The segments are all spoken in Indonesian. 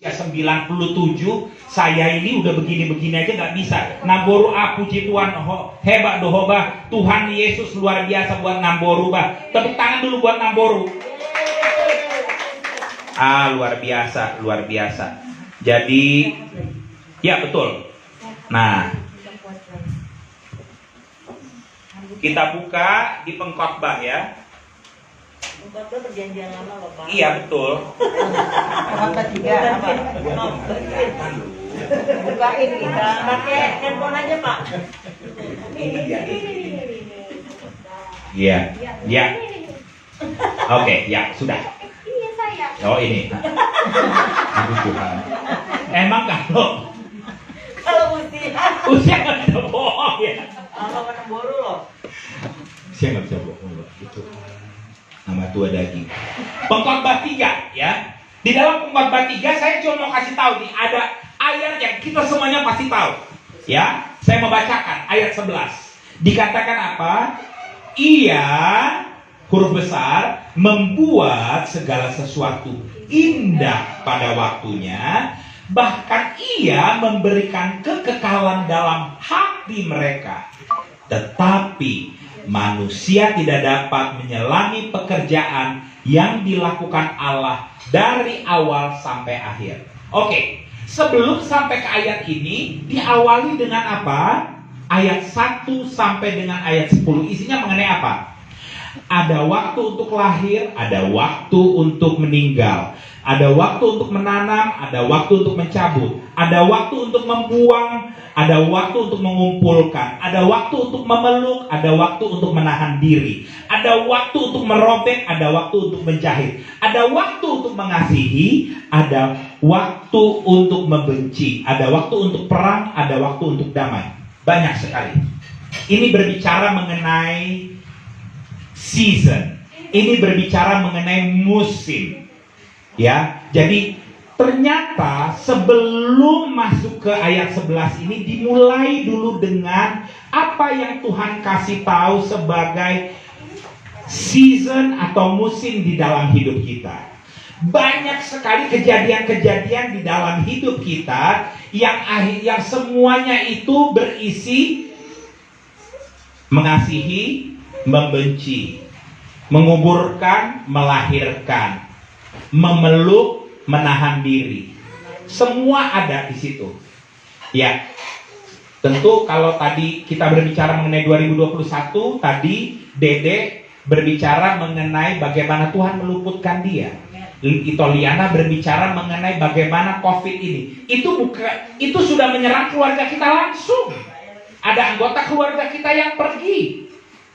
Ya 97, saya ini udah begini-begini aja nggak bisa. Namboru puji Tuhan, hebat dohoba, Tuhan Yesus luar biasa buat Namboru bah. Tepuk tangan dulu buat Namboru. Luar biasa, luar biasa. Jadi, ya betul. Nah, kita buka di pengkhotbah ya. Pengkhotbah perjanjian lama loh Pak. Iya betul. Pengkhotbah 3 apa? Bukain kita. Pakai handphone aja Pak. Ini dia. Iya, ya. Oke, ya sudah. Iya saya. Oh ini. Aduh Tuhan. Emang Kalau usia nggak bisa bohong ya. kalau Namboru loh. Usia nggak bisa bohong loh. Itu nama tua daging. Pengkhotbah 3 ya. Di dalam pengkhotbah 3 saya cuma mau kasih tahu nih ada ayat yang kita semuanya pasti tahu. Ya, saya membacakan ayat 11. Dikatakan apa? Ia huruf besar membuat segala sesuatu indah pada waktunya, bahkan ia memberikan kekekalan dalam hati mereka. Tetapi manusia tidak dapat menyelami pekerjaan yang dilakukan Allah dari awal sampai akhir. Oke, sebelum sampai ke ayat ini diawali dengan apa? Ayat 1 sampai dengan ayat 10 isinya mengenai apa? Ada waktu untuk lahir, ada waktu untuk meninggal, ada waktu untuk menanam, ada waktu untuk mencabut, ada waktu untuk membuang, ada waktu untuk mengumpulkan, ada waktu untuk memeluk, ada waktu untuk menahan diri, ada waktu untuk merobek, ada waktu untuk menjahit, ada waktu untuk mengasihi, ada waktu untuk membenci, ada waktu untuk perang, ada waktu untuk damai. Banyak sekali. Ini berbicara mengenai season. Ini berbicara mengenai musim. Ya, jadi ternyata sebelum masuk ke ayat 11 ini dimulai dulu dengan apa yang Tuhan kasih tahu sebagai season atau musim di dalam hidup kita. Banyak sekali kejadian-kejadian di dalam hidup kita yang semuanya itu berisi mengasihi, membenci, menguburkan, melahirkan, memeluk, menahan diri. Semua ada di situ. Ya. Tentu kalau tadi kita berbicara mengenai 2021, tadi Dede berbicara mengenai bagaimana Tuhan meluputkan dia. Liana berbicara mengenai bagaimana COVID ini. Itu sudah menyerang keluarga kita langsung. Ada anggota keluarga kita yang pergi.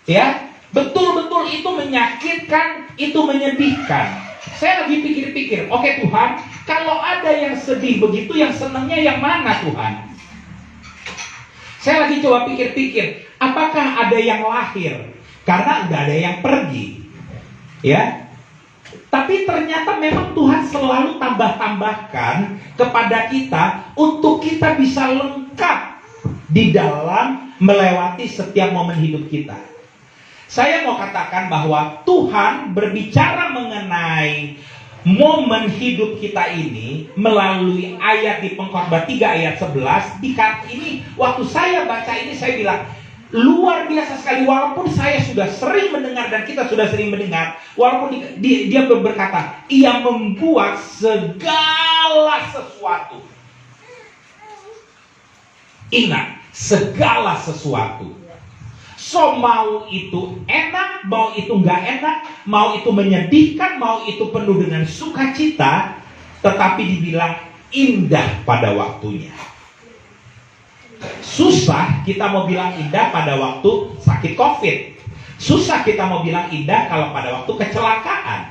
Ya, betul-betul itu menyakitkan, itu menyedihkan. Saya lagi pikir-pikir, oke Tuhan, kalau ada yang sedih begitu, yang senangnya yang mana Tuhan? Saya lagi coba pikir-pikir, apakah ada yang lahir? Karena udah ada yang pergi. Ya. Tapi ternyata memang Tuhan selalu tambah-tambahkan kepada kita untuk kita bisa lengkap di dalam melewati setiap momen hidup kita. Saya mau katakan bahwa Tuhan berbicara mengenai momen hidup kita ini melalui ayat di Pengkhotbah 3 ayat 11. Ini waktu saya baca ini saya bilang luar biasa sekali, walaupun saya sudah sering mendengar dan kita sudah sering mendengar, walaupun dia berkata ia membuat segala sesuatu. Ingat, segala sesuatu. So mau itu enak, mau itu nggak enak, mau itu menyedihkan, mau itu penuh dengan sukacita, tetapi dibilang indah pada waktunya. Susah kita mau bilang indah pada waktu sakit COVID. Susah kita mau bilang indah kalau pada waktu kecelakaan.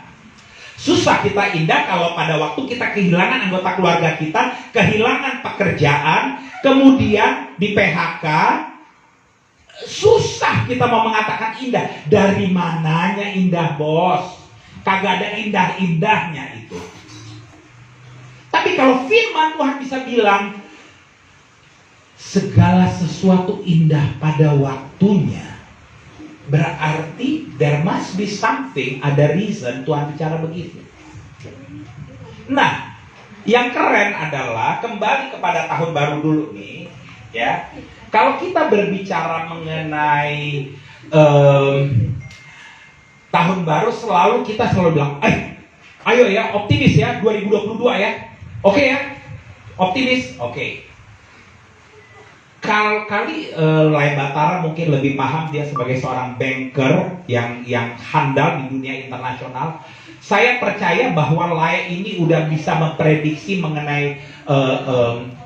Susah kita indah kalau pada waktu kita kehilangan anggota keluarga kita, kehilangan pekerjaan, kemudian di PHK. Susah kita mau mengatakan indah. Dari mananya indah, bos? Kagak ada indah-indahnya itu. Tapi kalau firman Tuhan bisa bilang segala sesuatu indah pada waktunya, berarti there must be something, ada reason Tuhan bicara begitu. Nah, Yang keren adalah kembali kepada tahun baru dulu nih, ya. Kalau kita berbicara mengenai tahun baru, kita selalu bilang, ayo ya, optimis ya, 2022 ya, oke ya, optimis, oke. Kali Lai Batara mungkin lebih paham, dia sebagai seorang banker yang handal di dunia internasional. Saya percaya bahwa Lai ini udah bisa memprediksi mengenai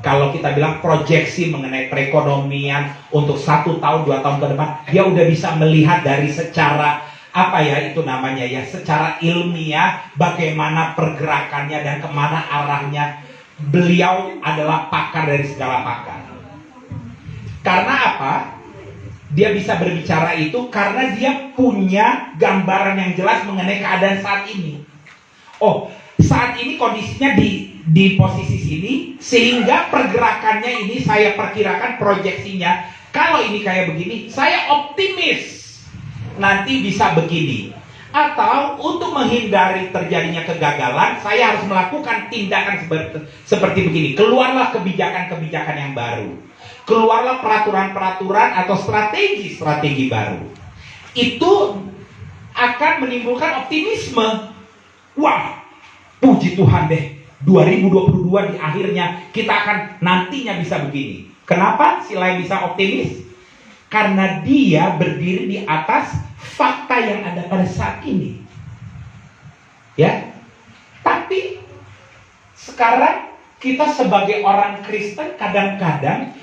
kalau kita bilang proyeksi mengenai perekonomian untuk 1 tahun 2 tahun ke depan. Dia udah bisa melihat dari secara secara ilmiah bagaimana pergerakannya dan kemana arahnya. Beliau adalah pakar dari segala pakar. Karena apa? Dia bisa berbicara itu karena dia punya gambaran yang jelas mengenai keadaan saat ini. Oh, saat ini kondisinya di posisi sini, sehingga pergerakannya ini saya perkirakan proyeksinya. Kalau ini kayak begini, saya optimis nanti bisa begini. Atau untuk menghindari terjadinya kegagalan, saya harus melakukan tindakan seperti begini. Keluarlah kebijakan-kebijakan yang baru. Keluarlah peraturan-peraturan atau strategi-strategi baru. Itu akan menimbulkan optimisme. Wah, puji Tuhan deh, 2022 di akhirnya kita akan nantinya bisa begini. Kenapa si Lai bisa optimis? Karena dia berdiri di atas fakta yang ada pada saat ini. Ya. Tapi sekarang kita sebagai orang Kristen kadang-kadang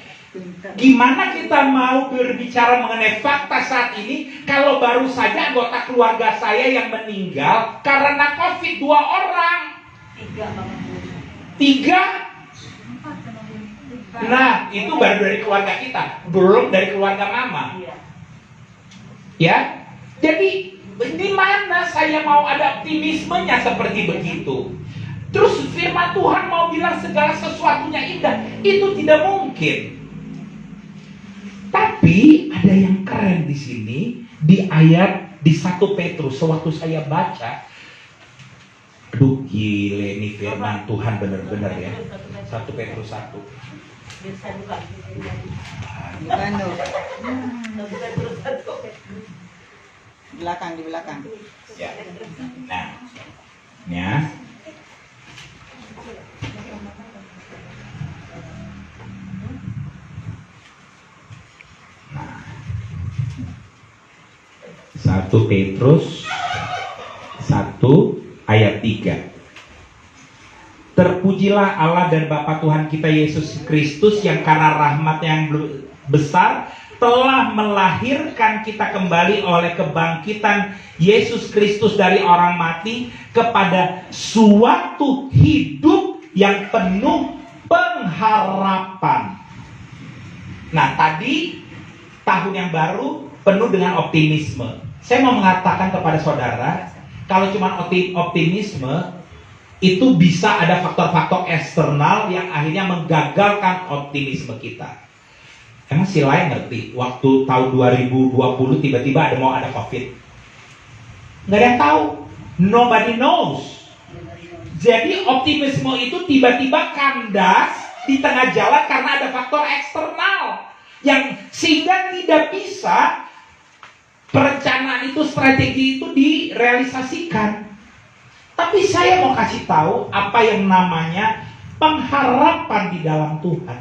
gimana kita mau berbicara mengenai fakta saat ini kalau baru saja anggota keluarga saya yang meninggal karena COVID 2 orang. 3. Nah, itu baru dari keluarga kita, belum dari keluarga mama. Ya, jadi di mana saya mau ada optimismenya seperti begitu? Terus firman Tuhan mau bilang segala sesuatunya indah, itu tidak mungkin. Tapi ada yang keren di sini di ayat di 1 Petrus. Sewaktu saya baca, aduh gile nih firman Tuhan benar-benar ya. 1 Petrus 1. Bukan loh. Di belakang. Ya. Nah, ya. Nah. 1 Petrus 1 ayat 3. Terpujilah Allah dan Bapa Tuhan kita Yesus Kristus yang karena rahmat yang besar telah melahirkan kita kembali oleh kebangkitan Yesus Kristus dari orang mati kepada suatu hidup yang penuh pengharapan. Nah, tadi tahun yang baru penuh dengan optimisme. Saya mau mengatakan kepada saudara, kalau cuma optimisme itu bisa ada faktor-faktor eksternal yang akhirnya menggagalkan optimisme kita. Emang si Lai ngerti waktu tahun 2020 tiba-tiba mau ada COVID? Nggak ada yang tahu. Nobody knows. Jadi optimisme itu tiba-tiba kandas di tengah jalan karena ada faktor eksternal yang sehingga tidak bisa perencanaan itu, strategi itu direalisasikan. Tapi saya mau kasih tahu apa yang namanya pengharapan di dalam Tuhan.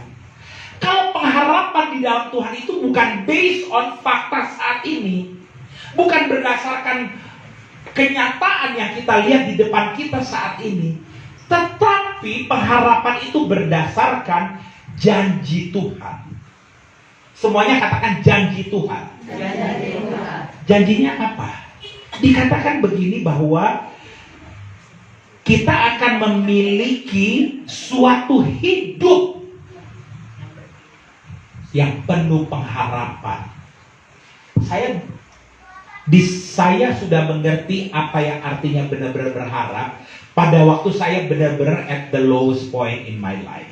Kalau pengharapan di dalam Tuhan itu bukan based on fakta saat ini, bukan berdasarkan kenyataan yang kita lihat di depan kita saat ini, tetapi pengharapan itu berdasarkan janji Tuhan. Semuanya katakan janji Tuhan. Janjinya apa? Dikatakan begini bahwa kita akan memiliki suatu hidup yang penuh pengharapan. Saya sudah mengerti apa yang artinya benar-benar berharap pada waktu saya benar-benar at the lowest point in my life.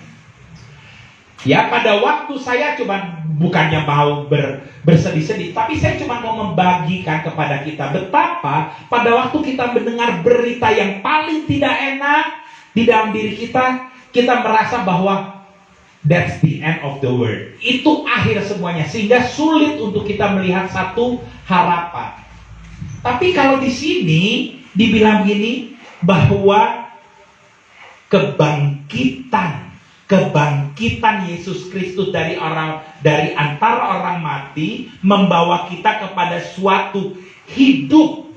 Ya, pada waktu saya cuma bukannya mau bersedih-sedih, tapi saya cuma mau membagikan kepada kita betapa pada waktu kita mendengar berita yang paling tidak enak di dalam diri kita, kita merasa bahwa that's the end of the world. Itu akhir semuanya, sehingga sulit untuk kita melihat satu harapan. Tapi kalau di sini dibilang gini, bahwa kebangkitan Yesus Kristus dari antara orang mati membawa kita kepada suatu hidup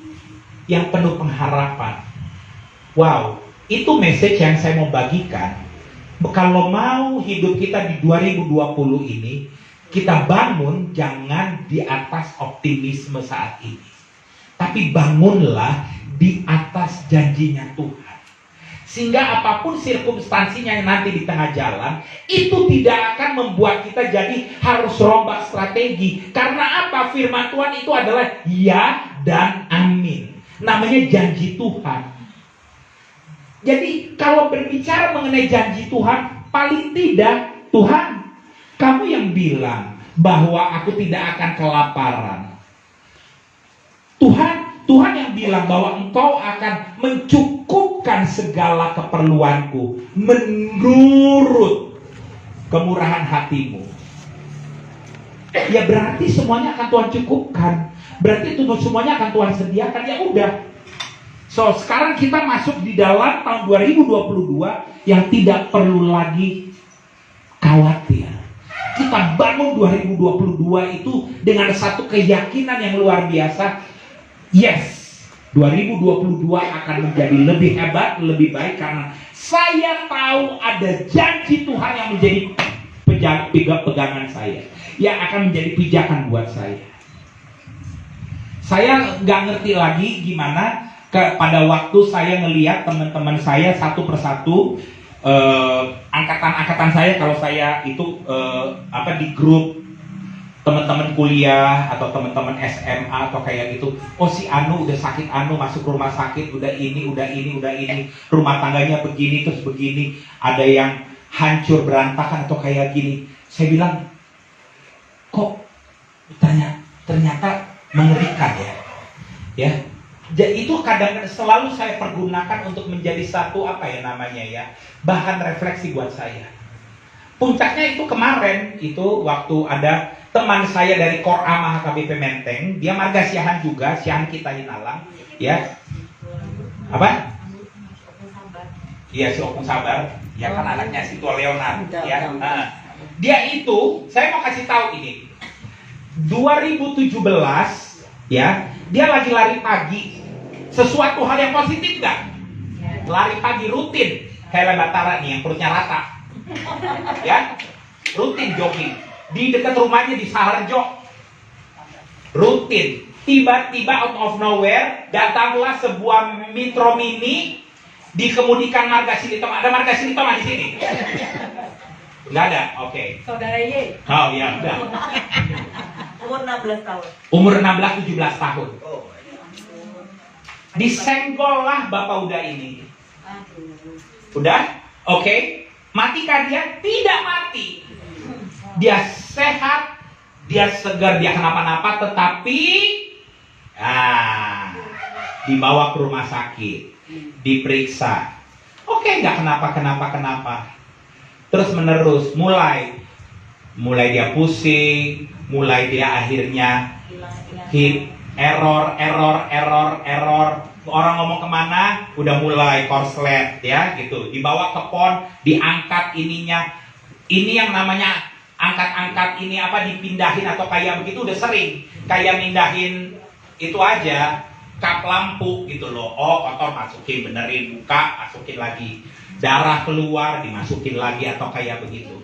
yang penuh pengharapan. Wow, itu message yang saya mau bagikan. Kalau mau hidup kita di 2020 ini, kita bangun jangan di atas optimisme saat ini, tapi bangunlah di atas janjinya Tuhan. Sehingga apapun sirkumstansinya yang nanti di tengah jalan, itu tidak akan membuat kita jadi harus rombak strategi. Karena apa? Firman Tuhan itu adalah ya dan amin. Namanya janji Tuhan. Jadi kalau berbicara mengenai janji Tuhan, paling tidak Tuhan, kamu yang bilang bahwa aku tidak akan kelaparan. Tuhan yang bilang bahwa engkau akan mencukupkan segala keperluanku menurut kemurahan hatimu. Ya berarti semuanya akan Tuhan cukupkan. Berarti itu semuanya akan Tuhan sediakan. Ya udah. So sekarang kita masuk di dalam tahun 2022 yang tidak perlu lagi khawatir. Kita bangun 2022 itu dengan satu keyakinan yang luar biasa. Yes, 2022 akan menjadi lebih hebat, lebih baik, karena saya tahu ada janji Tuhan yang menjadi pegangan saya, yang akan menjadi pijakan buat saya. Saya nggak ngerti lagi gimana pada waktu saya ngelihat teman-teman saya satu persatu, angkatan-angkatan saya, kalau saya itu di grup teman-teman kuliah atau teman-teman SMA atau kayak gitu, oh si Anu udah sakit, Anu masuk rumah sakit, udah ini, rumah tangganya begini terus begini, ada yang hancur berantakan atau kayak gini. Saya bilang, kok ternyata mengerikan ya. Jadi itu kadang selalu saya pergunakan untuk menjadi satu bahan refleksi buat saya. Puncaknya itu kemarin itu waktu ada teman saya dari Korama HKBP Menteng, dia marga Siahan juga, Siahan kita Hinalang, ya. Apa? Iya, si Opung Sabar, ya kan anaknya si Tua Leonard, ya. Dia itu, saya mau kasih tahu ini. 2017, ya, dia lagi lari pagi. Sesuatu hal yang positif nggak? Lari pagi rutin, kayak Batara nih yang perutnya rata, ya, rutin jogging di dekat rumahnya di Saharjo, rutin. Tiba-tiba out of nowhere datanglah sebuah Metro Mini dikemudikan Marga Silitong. Ada Marga Silitong di sini? Nggak ada, oke. Saudara Ye. Oh ya, udah. Umur 16 tahun. Umur 16-17 tahun. Disenggol lah bapak udah ini. Udah? Oke. Matikah dia? Tidak mati. Dia sehat, dia segar, dia kenapa-napa, tetapi dibawa ke rumah sakit, diperiksa. Oke, nggak kenapa-kenapa. Terus menerus, mulai dia pusing, mulai dia akhirnya hit, error. Orang ngomong kemana, udah mulai korslet, ya gitu. Dibawa ke pon, diangkat ininya. Ini yang namanya angkat-angkat ini dipindahin atau kayak begitu udah sering. Kayak mindahin itu aja, kap lampu gitu loh. Oh kotor, masukin, benerin, buka, masukin lagi. Darah keluar, dimasukin lagi atau kayak begitu.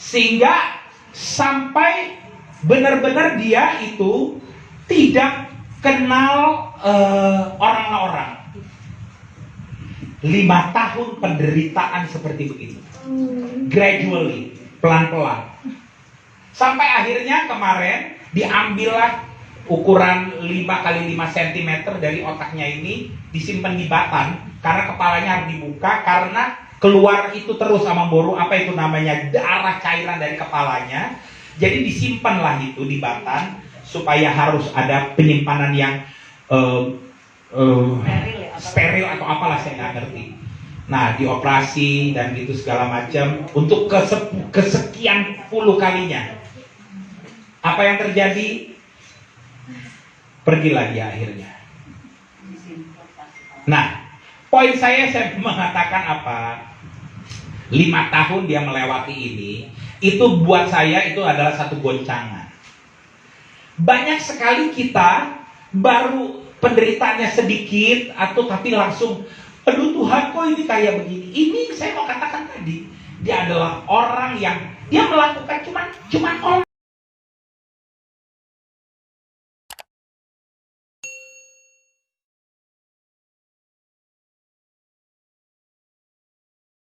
Sehingga sampai benar-benar dia itu tidak kenal orang-orang. 5 tahun penderitaan seperti begitu. Gradually, pelan-pelan. Sampai akhirnya kemarin diambillah ukuran 5x5 cm dari otaknya ini, disimpan di Batan karena kepalanya harus dibuka karena keluar itu terus sama boru darah cairan dari kepalanya. Jadi disimpanlah itu di Batan supaya harus ada penyimpanan yang steril atau apalah, saya nggak ngerti. Nah, dioperasi dan gitu segala macam untuk kesekian puluh kalinya. Apa yang terjadi? Pergilah dia akhirnya. Nah, poin saya mengatakan apa? 5 tahun dia melewati ini, itu buat saya itu adalah satu goncangan. Banyak sekali kita baru penderitaannya sedikit atau tapi langsung, aduh Tuhan kok ini kayak begini. Ini saya mau katakan tadi, dia adalah orang yang dia melakukan cuman